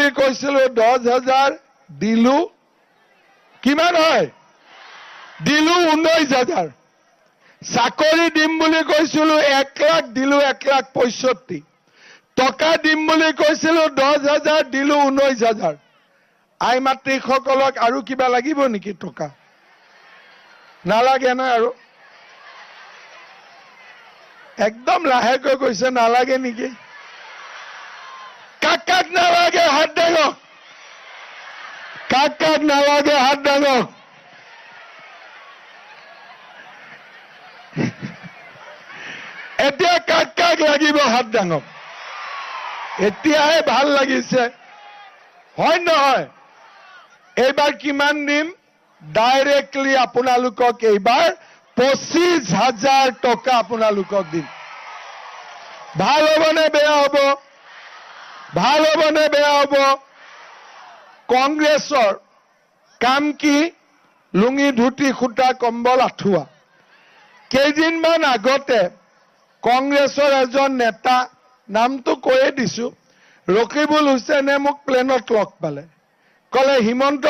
বুলি কৈছিলো 10,000 দিলো কিমান হয় দিলো 19,000 চাকৰি দিম বুলি কৈছিলো 1 লাখ দিলো 1,65,000 টকা দিম বুলি কৈছিলো 10,000 দিলো 19,000 আই মাতৃসকলক আৰু কিবা লাগিব নেকি টকা নালাগে না আৰু একদম লাহেকৈ কৈছে নালাগে নেকি কাক নালাগে হাত দাঙক কাক নালাগে হাত দাঙক এতিয়া কাক লাগিব হাত দাঙক এতিয়াহে ভাল লাগিছে হয় নহয় এইবাৰ কিমান দিম ডাইৰেক্টলি আপোনালোকক এইবাৰ 25,000 টকা আপোনালোকক দিম ভাল হ'বনে বেয়া হ'ব ভাল হ'বনে বেয়া হ'ব কংগ্ৰেছৰ কাম কি লুঙি ধুতি খুটা কম্বল আঠুৱা কেইদিনমান আগতে কংগ্ৰেছৰ এজন নেতা নামটো কৈয়ে দিছো ৰকিবুল হুছেইনে মোক প্লেনত লগ পালে কলে হিমন্ত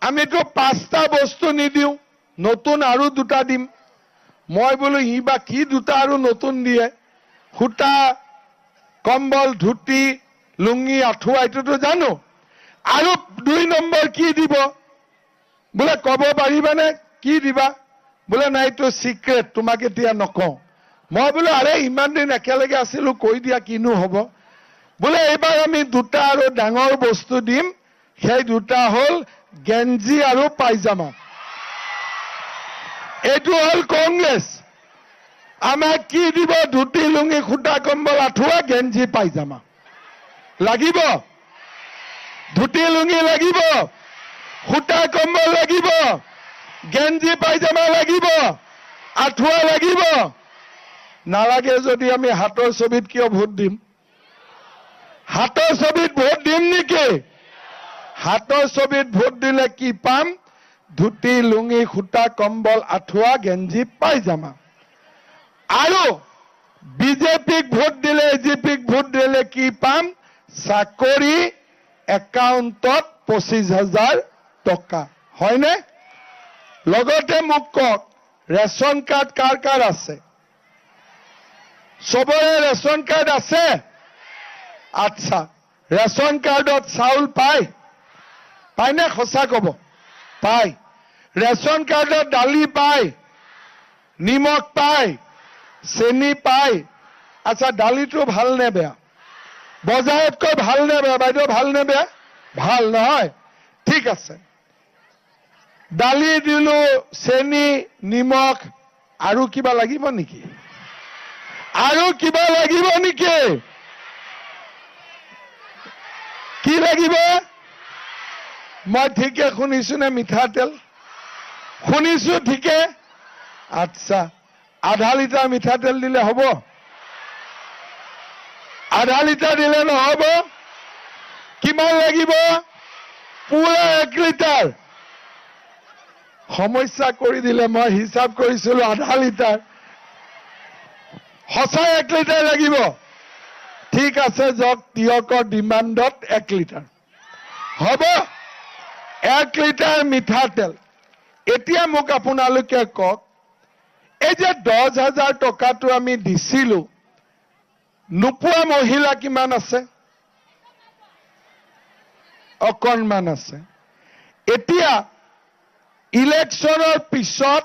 আমিতো 5টা বস্তু নিদিও নতুন আৰু 2টা দিম মই বোলো ইবা কি 2টা আৰু নতুন দিয়ে খুটা কম্বল ধুতি লুঙ্গি আঠুৱা এটোতো জানো আৰু 2 নম্বৰ কি দিব বোলে কব পাৰিবানে কি দিবা বোলে নাই তো সিক্ৰেট তোমাক এতিয়া নকওঁ মই বোলো আৰে ইমান দিন একেলগে আছিলো কৈ দিয়া কিনো হ'ব বোলে এইবাৰ আমি 2টা আৰু ডাঙৰ বস্তু দিম সেই 2টা হল গেঞ্জি আৰু পায়জামা এইটো হল কংগ্ৰেছ আমাক কি দিব ধুতি লুঙ্গি খুটা কম্বল আঠুৱা গেঞ্জি পায়জামা লাগিব ধুতি লুঙ্গি লাগিব খুটা কম্বল লাগিব গেঞ্জি পায়জামা লাগিব আঠুৱা লাগিব নালাগে যদি আমি হাতৰ ছবিত কিয় ভোট দিম হাতৰ ছবিত ভোট দিম নেকি হাতৰ ছবিত ভোট দিলে কি পাম ধুতি লুঙ্গি খুটা কম্বল আঠুৱা গেঞ্জি পায়জামা আৰু বিজেপিক ভোট দিলে এজিপিক ভোট দিলে কি পাম চাকৰি একাউণ্টত 25,000 টকা হয়নে লগতে মোক কওক ৰেশন কাৰ্ড কাৰ কাৰ আছে সবৰে ৰেশন কাৰ্ড আছে আচ্ছা ৰেশন কাৰ্ডত চাউল পায় নে খসা কব পায় ৰেশন কাৰ্ডত দালি পায় নিমখ পায় চেনি পায় আচ্ছা দালিটো ভাল নে বেয়া বজাৰতকৈ ভাল নে বেয়া বাইদেউ ভাল নে বেয়া ভাল নহয় ঠিক আছে দালি দিলো চেনি নিমখ আৰু কিবা লাগিব নেকি আৰু কিবা লাগিব নেকি কি লাগিব মই ঠিকে শুনিছো নে মিঠাতেল শুনিছো ঠিকে আচ্ছা আধা লিটাৰ মিঠাতেল দিলে হ'ব আধা লিটাৰ দিলে নহব কিমান লাগিব পুৰা 1 লিটাৰ সমস্যা কৰি দিলে মই হিচাপ কৰিছিলো আধা লিটাৰ সঁচা 1 লিটাৰ লাগিব ঠিক আছে যক তিয়কৰ ডিমাণ্ডত 1 লিটাৰ হ'ব 1 লিটাৰ মিঠাতেল এতিয়া মোক আপোনালোকে কওক এই যে 10,000 টকাটো আমি দিছিলো নোপোৱা মহিলা কিমান আছে অকণমান আছে এতিয়া ইলেকশ্যনৰ পিছত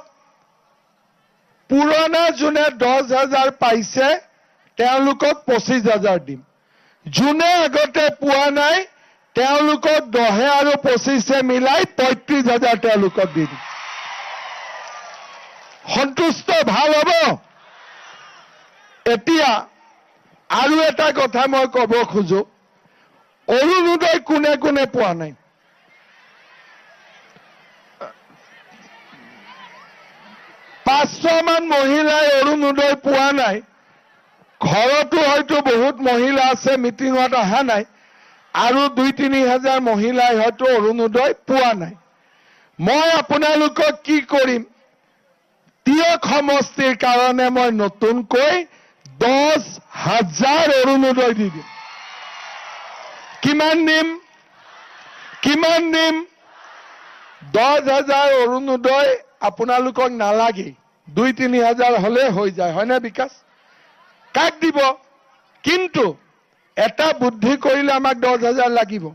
পুৰণা যোনে 10,000 পাইছে তেওঁলোকক 25,000 দিম যোনে আগতে পোৱা নাই তেওঁলোকক 10 আৰু 25 মিলাই 35,000 তেওঁলোকক দিম সন্তুষ্ট ভাল হ'ব এতিয়া আৰু এটা কথা মই ক'ব খোজো অৰুণোদয় কোনে কোনে পোৱা নাই 500 মান মহিলাই অৰুণোদয় পোৱা নাই ঘৰতো হয়তো বহুত মহিলা আছে মিটিঙত অহা নাই আৰু 2-3 হাজাৰ মহিলাই হয়তো অৰুণোদয় পোৱা নাই মই আপোনালোকক কি কৰিম তিয়ক সমষ্টিৰ কাৰণে মই নতুনকৈ 10,000 অৰুণোদয় দি দিম কিমান নিম 10,000 অৰুণোদয় আপোনালোকক নালাগে 2-3 হাজাৰ হলে হৈ যায় হয়নে বিকাশ কাক দিব কিন্তু এটা বুদ্ধি কৰিলে আমাক 10,000 লাগিব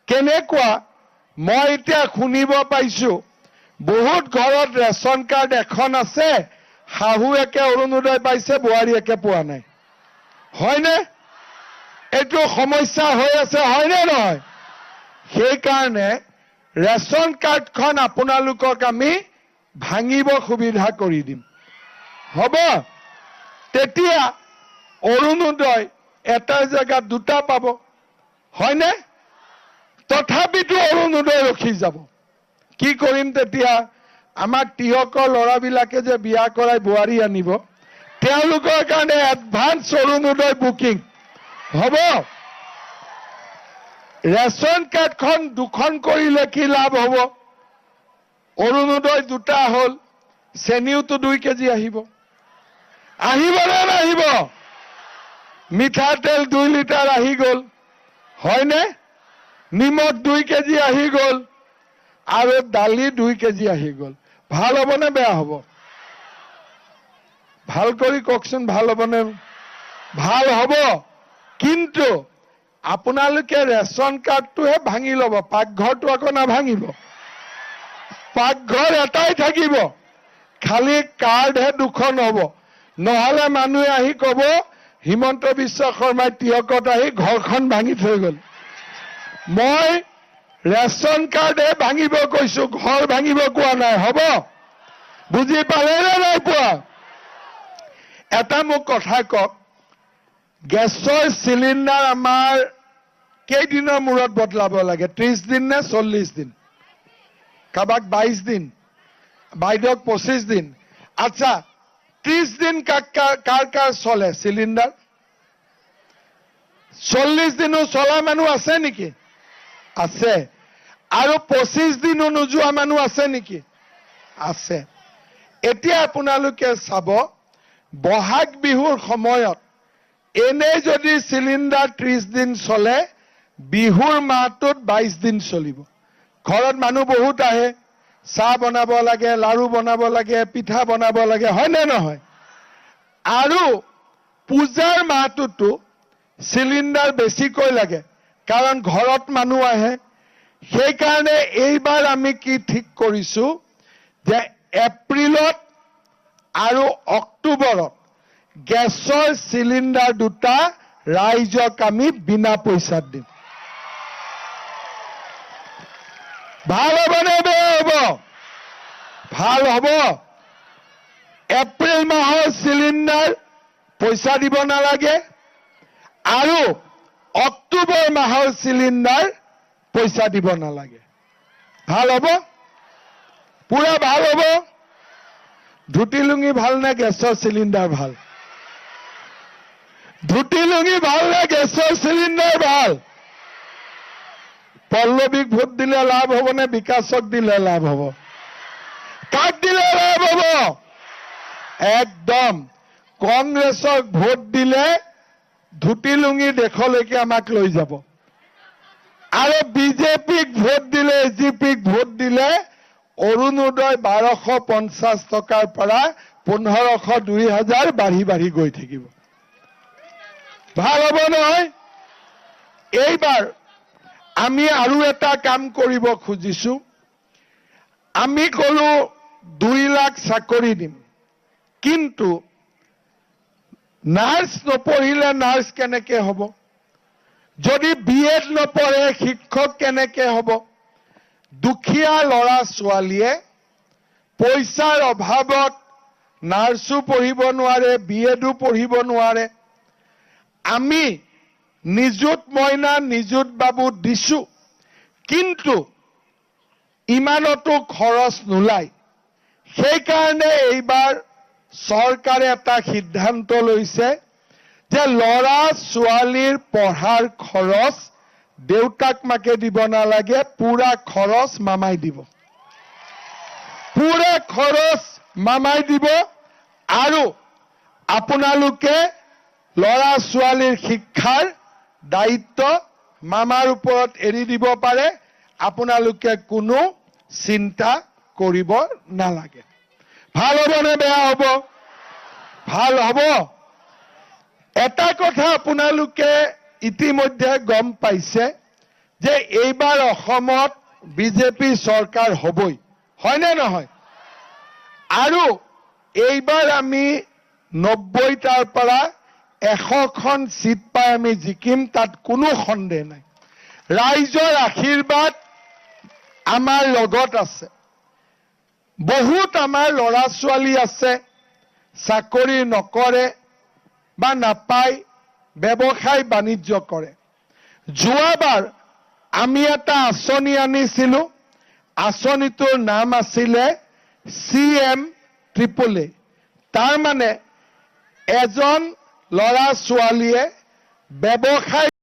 কেনেকুৱা মই এতিয়া শুনিব পাইছো বহুত ঘৰত ৰেচন কাৰ্ড এখন আছে শাহু একে অৰুণোদয় পাইছে বোৱাৰী একে পোৱা নাই হয়নে এইটো সমস্যা হৈ আছে হয়নে নহয় সেই কাৰণে ৰেচন কাৰ্ডখন আপোনালোকক আমি ভাঙিব সুবিধা কৰি দিম হ'ব তেতিয়া অৰুণোদয় এটা জায়গাত দুটা পাব হয়নে তথাপিতো অৰুণোদয় ৰখি যাব কি কৰিম তেতিয়া আমাৰ তিয়কৰ ল'ৰাবিলাকে যে বিয়া কৰাই বোৱাৰী আনিব তেওঁলোকৰ কাৰণে এডভান্স অৰুণোদয় বুকিং হ'ব ৰেচন কাৰ্ডখন দুখন কৰিলে কি লাভ হ'ব অৰুণোদয় দুটা হ'ল চেনিওতো 2 কেজি আহিব নে নাহিব মিঠাতেল 2 লিটাৰ আহি গ'ল হয়নে নিমখ 2 কেজি আহি গ'ল আৰু দালি 2 কেজি আহি গ'ল ভাল হ'বনে বেয়া হ'ব ভাল কৰি কওকচোন ভাল হ'বনে ভাল হ'ব কিন্তু আপোনালোকে ৰেচন কাৰ্ডটোহে ভাঙি ল'ব পাকঘৰটো আকৌ নাভাঙিব পাকঘৰ এটাই থাকিব খালি কাৰ্ডহে দুখন হ'ব নহলে মানুহে আহি ক'ব হিমন্ত বিশ্ব শৰ্মাই তিয়কত আহি ঘৰখন ভাঙি থৈ গ'ল মই ৰেচন কাৰ্ডে ভাঙিব কৈছো ঘৰ ভাঙিব কোৱা নাই হ'ব বুজি পালে নে নাই পোৱা এটা মোক কথা কওক গেছৰ চিলিণ্ডাৰ আমাৰ কেইদিনৰ মূৰত বদলাব লাগে 30 দিন নে 40 দিন কাবাক 22 দিন বাইদেউক 25 দিন আচ্ছা 30 দিন কাৰ চলে চিলিণ্ডাৰ 40 দিনো চলা মানুহ আছে নেকি আছে আৰু 25 দিনো নোযোৱা মানুহ আছে নেকি আছে এতিয়া আপোনালোকে চাব বহাগ বিহুৰ সময়ত এনে যদি চিলিণ্ডাৰ 30 দিন চলে বিহুৰ মাহটোত 22 দিন চলিব ঘৰত মানুহ বহুত আহে চাহ বনাব লাগে লাড়ু বনাব লাগে পিঠা বনাব লাগে হয় নে নহয় আৰু পূজাৰ মাহটোতো চিলিণ্ডাৰ বেছিকৈ লাগে কাৰণ ঘৰত মানুহ আহে সেই কাৰণে এইবাৰ আমি কি ঠিক কৰিছো যে এপ্ৰিলত আৰু অক্টোবৰত গেছৰ চিলিণ্ডাৰ দুটা ৰাইজক আমি বিনা পইচাত দিম ভাল হ'বনে বেয়া হ'ব ভাল হ'ব এপ্ৰিল মাহৰ চিলিণ্ডাৰ পইচা দিব নালাগে আৰু অক্টোবৰ মাহৰ চিলিণ্ডাৰ পইচা দিব নালাগে ভাল হ'ব পুৰা ভাল হ'ব ধুতি লুঙি ভাল নে গেছৰ চিলিণ্ডাৰ ভাল ধুতি লুঙি ভাল নে গেছৰ চিলিণ্ডাৰ ভাল পল্লৱীক ভোট দিলে লাভ হ'ব নে বিকাশক দিলে লাভ হ'ব কাক দিলে লাভ হ'ব একদম কংগ্ৰেছক ভোট দিলে ধুতি লুঙি দেশলৈকে আমাক লৈ যাব আৰু বিজেপিক ভোট দিলে এজিপিক ভোট দিলে অৰুণোদয় 1250 টকাৰ পৰা 1500 2000 বাঢ়ি গৈ থাকিব ভাল হ'ব নহয় এইবাৰ আমি আৰু এটা কাম কৰিব খুজিছো আমি কলো 2 লাখ চাকৰি দিম কিন্তু নাৰ্ছ নপঢ়িলে নাৰ্ছ কেনেকে হ'ব যদি বিএড নপঢ়ে শিক্ষক কেনেকে হ'ব দুখীয়া ল'ৰা ছোৱালীয়ে পইচাৰ অভাৱত নাৰ্ছো পঢ়িব নোৱাৰে বিএডো পঢ়িব নোৱাৰে আমি নিযুত মইনা নিযুত বাবু দিছো কিন্তু ইমানতো খৰচ নোলায় সেই কাৰণে এইবাৰ চৰকাৰে এটা সিদ্ধান্ত লৈছে যে ল'ৰা ছোৱালীৰ পঢ়াৰ খৰচ দেউতাক মাকে দিব নালাগে পুৰা খৰচ মামাই দিব পুৰা খৰচ মামাই দিব আৰু আপোনালোকে ল'ৰা ছোৱালীৰ শিক্ষাৰ দায়িত্ব মামাৰ ওপৰত এৰি দিব পাৰে আপোনালোকে কোনো চিন্তা কৰিব নালাগে ভাল হ'ব নে বেয়া হ'ব ভাল হ'ব এটা কথা আপোনালোকে ইতিমধ্যে গম পাইছে যে এইবাৰ অসমত বিজেপি চৰকাৰ হ'বই হয়নে নহয় আৰু এইবাৰ আমি 90টাৰ পৰা 100খন সিট পাই আমি জিকিম তাত কোনো সন্দেহ নাই ৰাইজৰ আশীৰ্বাদ আমাৰ লগত আছে বহুত আমাৰ ল'ৰা ছোৱালী আছে চাকৰি নকৰে বা নাপায় ব্যৱসায় বাণিজ্য কৰে যোৱাবাৰ আমি এটা আঁচনি আনিছিলো আঁচনিটোৰ নাম আছিলে CM AAA তাৰ মানে এজন ল'ৰা ছোৱালীয়ে ব্যৱসায়